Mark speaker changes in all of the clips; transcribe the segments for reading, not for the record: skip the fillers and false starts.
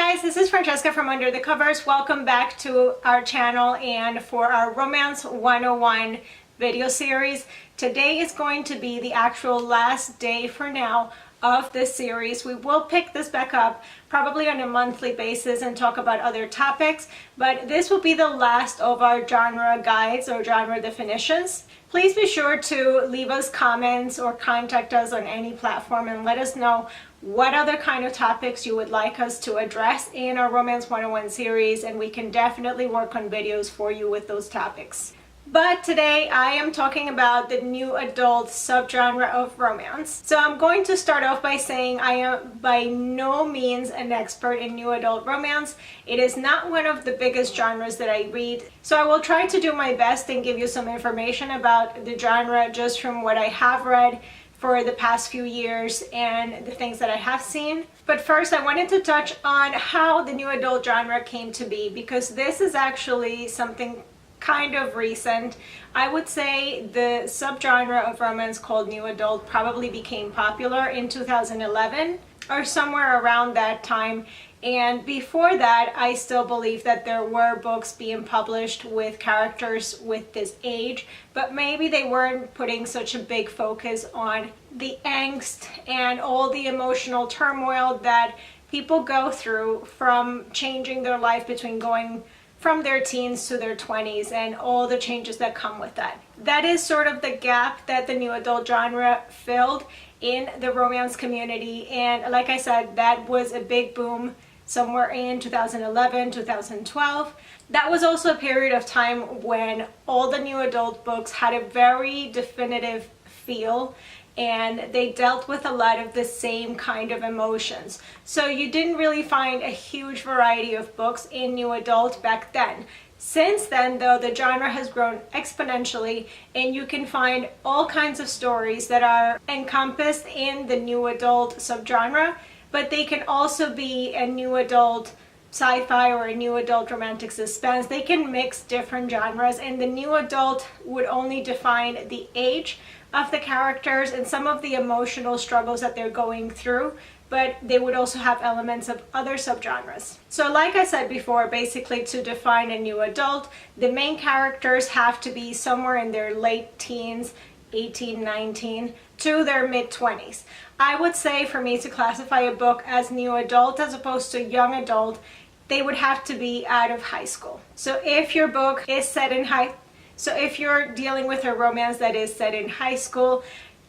Speaker 1: guys, this is Francesca from Under the Covers. Welcome back to our channel and for our Romance 101 video series. Today is going to be the actual last day for now of this series. We will pick this back up probably on a monthly basis and talk about other topics, but this will be the last of our genre guides or genre definitions. Please be sure to leave us comments or contact us on any platform and let us know what other kind of topics you would like us to address in our Romance 101 series, and we can definitely work on videos for you with those topics. But today I am talking about the new adult subgenre of romance. So I'm going to start off by saying I am by no means an expert in new adult romance. It is not one of the biggest genres that I read. So I will try to do my best and give you some information about the genre just from what I have read for the past few years and the things that I have seen. But first I wanted to touch on how the new adult genre came to be, because this is actually something kind of recent. I would say the subgenre of romance called new adult probably became popular in 2011 or somewhere around that time. And before that, I still believe that there were books being published with characters with this age, but maybe they weren't putting such a big focus on the angst and all the emotional turmoil that people go through from changing their life between going from their teens to their 20s and all the changes that come with that. That is sort of the gap that the new adult genre filled in the romance community, and like I said, that was a big boom somewhere in 2011, 2012. That was also a period of time when all the new adult books had a very definitive feel and they dealt with a lot of the same kind of emotions. So you didn't really find a huge variety of books in new adult back then. Since then, though, the genre has grown exponentially and you can find all kinds of stories that are encompassed in the new adult subgenre, but they can also be a new adult sci-fi or a new adult romantic suspense. They can mix different genres, and the new adult would only define the age of the characters and some of the emotional struggles that they're going through, but they would also have elements of other subgenres. So like I said before, basically to define a new adult, the main characters have to be somewhere in their late teens, 18, 19, to their mid-20s. I would say for me to classify a book as new adult as opposed to young adult, they would have to be out of high school. So if your book is set in if you're dealing with a romance that is set in high school,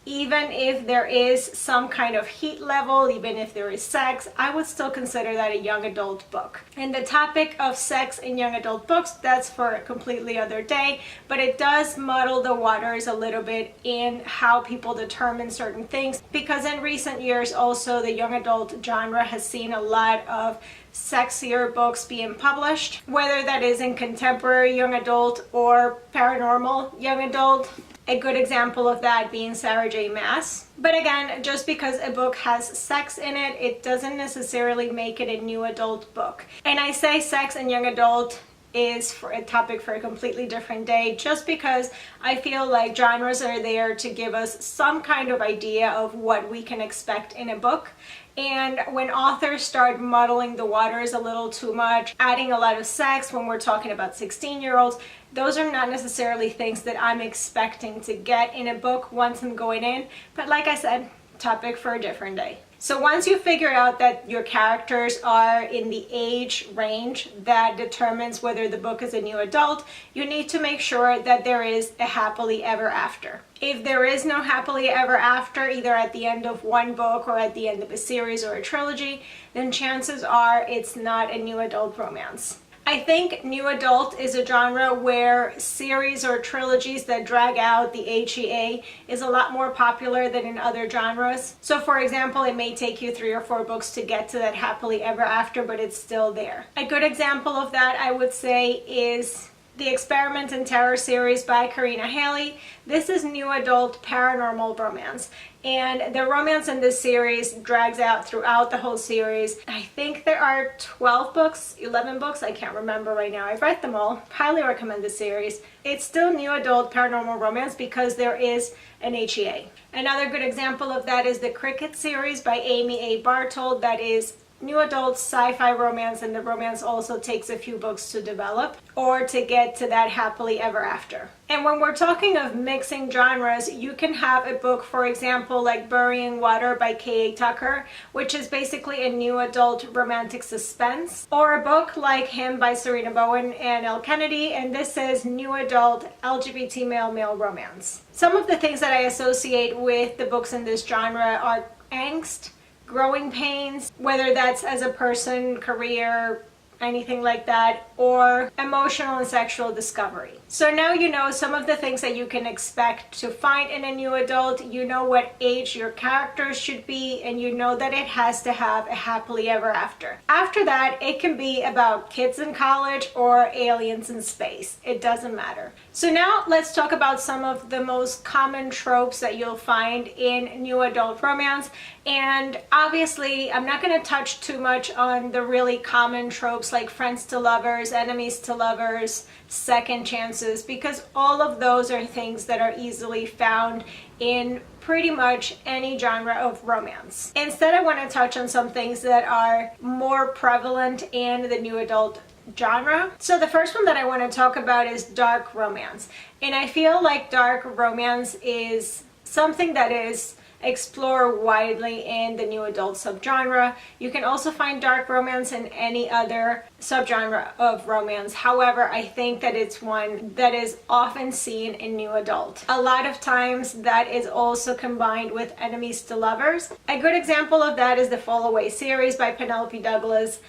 Speaker 1: even if there is some kind of heat level, even if there is sex, I would still consider that a young adult book. And the topic of sex in young adult books, that's for a completely other day, but it does muddle the waters a little bit in how people determine certain things, because in recent years also the young adult genre has seen a lot of sexier books being published, whether that is in contemporary young adult or paranormal young adult. A good example of that being Sarah J. Maas. But again, just because a book has sex in it, it doesn't necessarily make it a new adult book. And I say sex and young adult is for a topic for a completely different day, just because I feel like genres are there to give us some kind of idea of what we can expect in a book. And when authors start muddling the waters a little too much, adding a lot of sex when we're talking about 16-year-olds, those are not necessarily things that I'm expecting to get in a book once I'm going in. But like I said, topic for a different day. So once you figure out that your characters are in the age range that determines whether the book is a new adult, you need to make sure that there is a happily ever after. If there is no happily ever after, either at the end of one book or at the end of a series or a trilogy, then chances are it's not a new adult romance. I think new adult is a genre where series or trilogies that drag out the HEA is a lot more popular than in other genres. So for example, it may take you 3 or 4 books to get to that happily ever after, but it's still there. A good example of that, I would say, is the Experiment in Terror series by Karina. This is new adult paranormal romance, and the romance in this series drags out throughout the whole series. I think there are 12 books, 11 books, I can't remember right now. I've read them all. Highly recommend this series. It's still new adult paranormal romance because there is an HEA. Another good example of that is the Cricket series by Amy A. Bartold. That is new adult sci-fi romance, and the romance also takes a few books to develop or to get to that happily ever after. And when we're talking of mixing genres, you can have a book, for example, like Burying Water by K.A. Tucker, which is basically a new adult romantic suspense, or a book like Him by Serena Bowen and Elle Kennedy, and this is new adult LGBT male romance. Some of the things that I associate with the books in this genre are angst, growing pains, whether that's as a person, career, anything like that, or emotional and sexual discovery. So now you know some of the things that you can expect to find in a new adult. You know what age your characters should be, and you know that it has to have a happily ever after. After that, it can be about kids in college or aliens in space. It doesn't matter. So now let's talk about some of the most common tropes that you'll find in new adult romance. And obviously, I'm not going to touch too much on the really common tropes like friends to lovers, enemies to lovers, second chances, because all of those are things that are easily found in pretty much any genre of romance. Instead, I want to touch on some things that are more prevalent in the new adult genre. So the first one that I want to talk about is dark romance. And I feel like dark romance is something that is explored widely in the new adult subgenre. You can also find dark romance in any other subgenre of romance. However, I think that it's one that is often seen in new adult. A lot of times that is also combined with enemies to lovers. A good example of that is the Fall Away series by Penelope Douglas.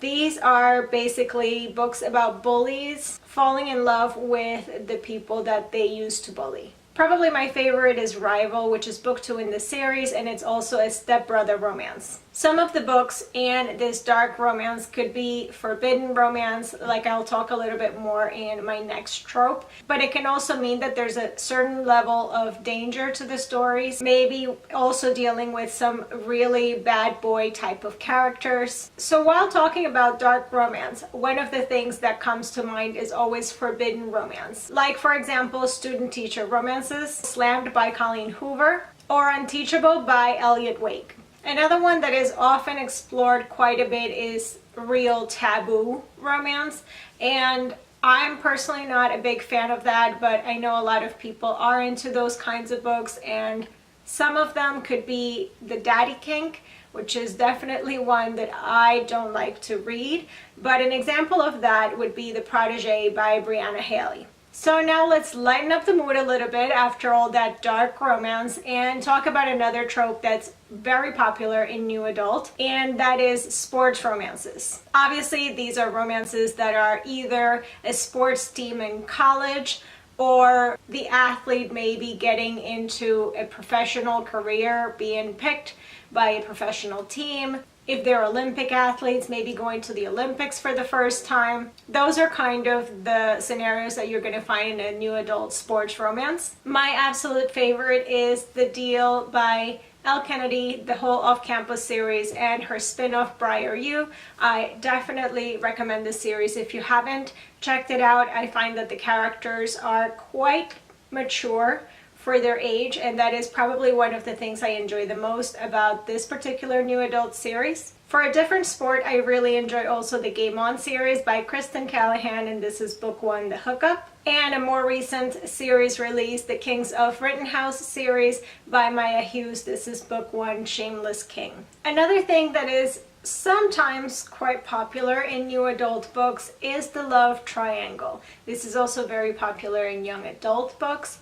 Speaker 1: These are basically books about bullies falling in love with the people that they used to bully. Probably my favorite is Rival, which is book 2 in the series, and it's also a stepbrother romance. Some of the books in this dark romance could be forbidden romance, like I'll talk a little bit more in my next trope, but it can also mean that there's a certain level of danger to the stories, maybe also dealing with some really bad boy type of characters. So while talking about dark romance, one of the things that comes to mind is always forbidden romance. Like, for example, student-teacher romances, Slammed by Colleen Hoover, or Unteachable by Elliot Wake. Another one that is often explored quite a bit is real taboo romance, and I'm personally not a big fan of that, but I know a lot of people are into those kinds of books, and some of them could be the daddy kink, which is definitely one that I don't like to read, but an example of that would be The Protege by Brianna Haley. So now let's lighten up the mood a little bit after all that dark romance and talk about another trope that's very popular in new adult, and that is sports romances. Obviously, these are romances that are either a sports team in college, or the athlete may be getting into a professional career, being picked by a professional team. If they're Olympic athletes, maybe going to the Olympics for the first time. Those are kind of the scenarios that you're going to find in a new adult sports romance. My absolute favorite is The Deal by Elle Kennedy, the whole off-campus series, and her spin-off Briar U. I definitely recommend this series if you haven't checked it out. I find that the characters are quite mature for their age, and that is probably one of the things I enjoy the most about this particular new adult series. For a different sport, I really enjoy also the Game On series by Kristen Callahan, and this is book 1, The Hookup. And a more recent series release, the Kings of Rittenhouse series by Maya Hughes. This is book 1, Shameless King. Another thing that is sometimes quite popular in new adult books is the love triangle. This is also very popular in young adult books.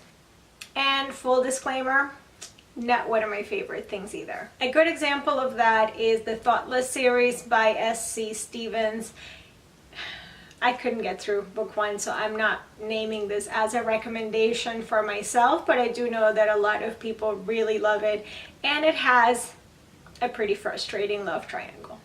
Speaker 1: And full disclaimer, not one of my favorite things either. A good example of that is the Thoughtless series by S.C. Stevens. I couldn't get through book 1, so I'm not naming this as a recommendation for myself, but I do know that a lot of people really love it, and it has a pretty frustrating love triangle.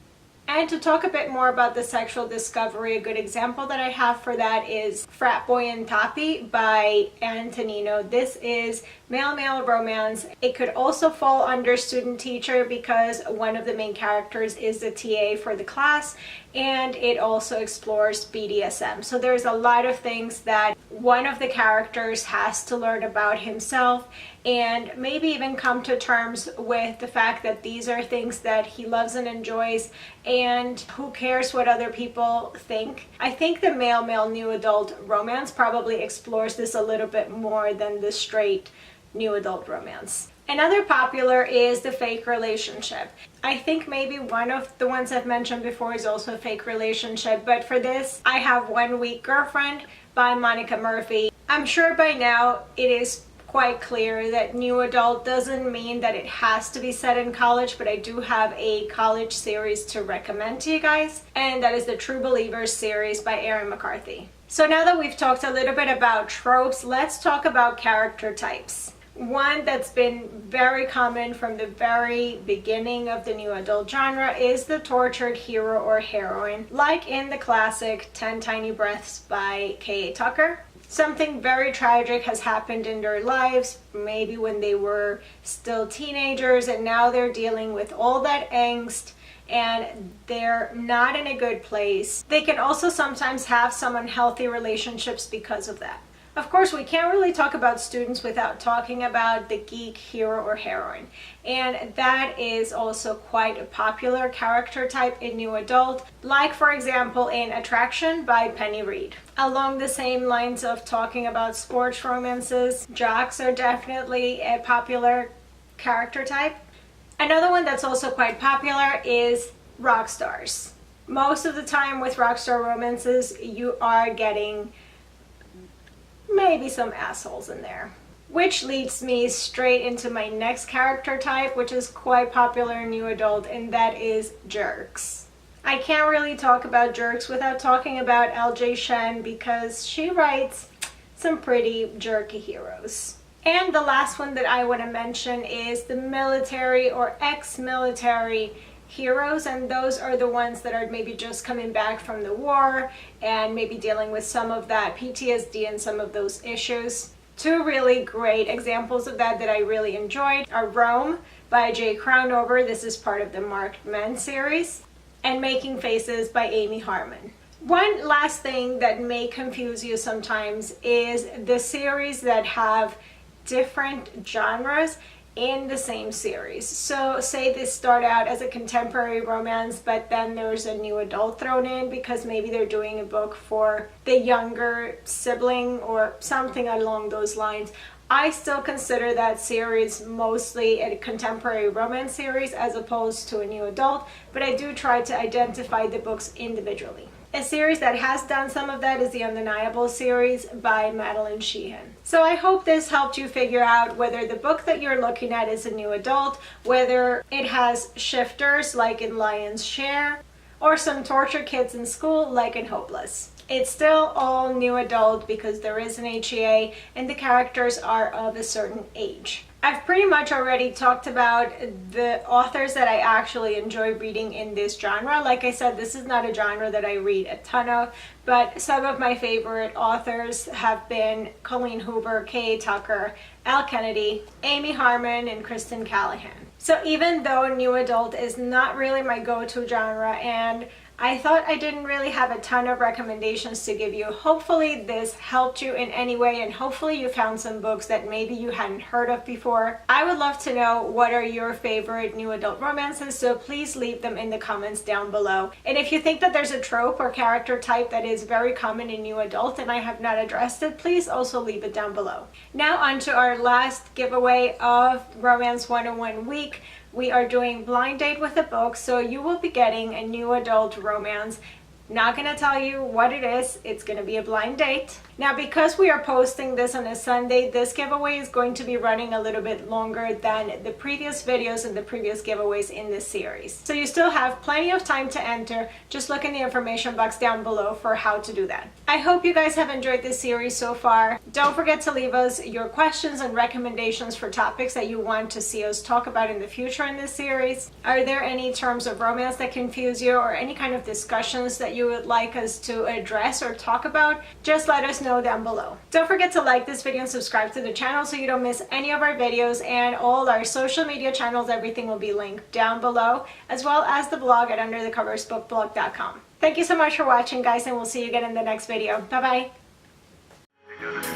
Speaker 1: And to talk a bit more about the sexual discovery, a good example that I have for that is Frat Boy and Toppy by Antonino. This is male-male romance. It could also fall under student teacher because one of the main characters is the TA for the class, and it also explores BDSM. So there's a lot of things that one of the characters has to learn about himself and maybe even come to terms with the fact that these are things that he loves and enjoys, and who cares what other people think. I think the male-male new adult romance probably explores this a little bit more than the straight new adult romance. Another popular is the fake relationship. I think maybe one of the ones I've mentioned before is also a fake relationship, but for this, I Have 1 Week Girlfriend by Monica Murphy. I'm sure by now it is quite clear that new adult doesn't mean that it has to be set in college, but I do have a college series to recommend to you guys, and that is the True Believers series by Erin McCarthy. So now that we've talked a little bit about tropes, let's talk about character types. One that's been very common from the very beginning of the new adult genre is the tortured hero or heroine, like in the classic 10 Tiny Breaths by K.A. Tucker. Something very tragic has happened in their lives, maybe when they were still teenagers, and now they're dealing with all that angst and they're not in a good place. They can also sometimes have some unhealthy relationships because of that. Of course, we can't really talk about students without talking about the geek hero or heroine. And that is also quite a popular character type in new adult, like for example in Attraction by Penny Reed. Along the same lines of talking about sports romances, jocks are definitely a popular character type. Another one that's also quite popular is rock stars. Most of the time with rock star romances, you are getting maybe some assholes in there. Which leads me straight into my next character type, which is quite popular in new adult, and that is jerks. I can't really talk about jerks without talking about L.J. Shen because she writes some pretty jerky heroes. And the last one that I want to mention is the military or ex-military heroes, and those are the ones that are maybe just coming back from the war and maybe dealing with some of that PTSD and some of those issues. Two really great examples of that I really enjoyed are Rome by Jay Crownover. This is part of the Marked Men series, and Making Faces by Amy Harmon. One last thing that may confuse you sometimes is the series that have different genres in the same series. So say they start out as a contemporary romance, but then there's a new adult thrown in because maybe they're doing a book for the younger sibling or something along those lines. I still consider that series mostly a contemporary romance series as opposed to a new adult, but I do try to identify the books individually. A series that has done some of that is the Undeniable series by Madeline Sheehan. So I hope this helped you figure out whether the book that you're looking at is a new adult, whether it has shifters like in Lion's Share, or some torture kids in school like in Hopeless. It's still all new adult because there is an HEA and the characters are of a certain age. I've pretty much already talked about the authors that I actually enjoy reading in this genre. Like I said, this is not a genre that I read a ton of, but some of my favorite authors have been Colleen Hoover, K.A. Tucker, Al Kennedy, Amy Harmon, and Kristen Callahan. So even though new adult is not really my go-to genre, and I thought I didn't really have a ton of recommendations to give you, hopefully this helped you in any way, and hopefully you found some books that maybe you hadn't heard of before. I would love to know what are your favorite new adult romances, so please leave them in the comments down below. And if you think that there's a trope or character type that is very common in new adult and I have not addressed it, please also leave it down below. Now on to our last giveaway of Romance 101 week. We are doing blind date with a book, so you will be getting a new adult romance. Not gonna tell you what it is, it's gonna be a blind date. Now because we are posting this on a Sunday, this giveaway is going to be running a little bit longer than the previous videos and the previous giveaways in this series. So you still have plenty of time to enter, just look in the information box down below for how to do that. I hope you guys have enjoyed this series so far. Don't forget to leave us your questions and recommendations for topics that you want to see us talk about in the future in this series. Are there any terms of romance that confuse you or any kind of discussions that you would like us to address or talk about? Just let us know know down below. Don't forget to like this video and subscribe to the channel so you don't miss any of our videos, and all our social media channels, everything will be linked down below, as well as the blog at underthecoversbookblog.com. Thank you so much for watching, guys, and we'll see you again in the next video. Bye bye.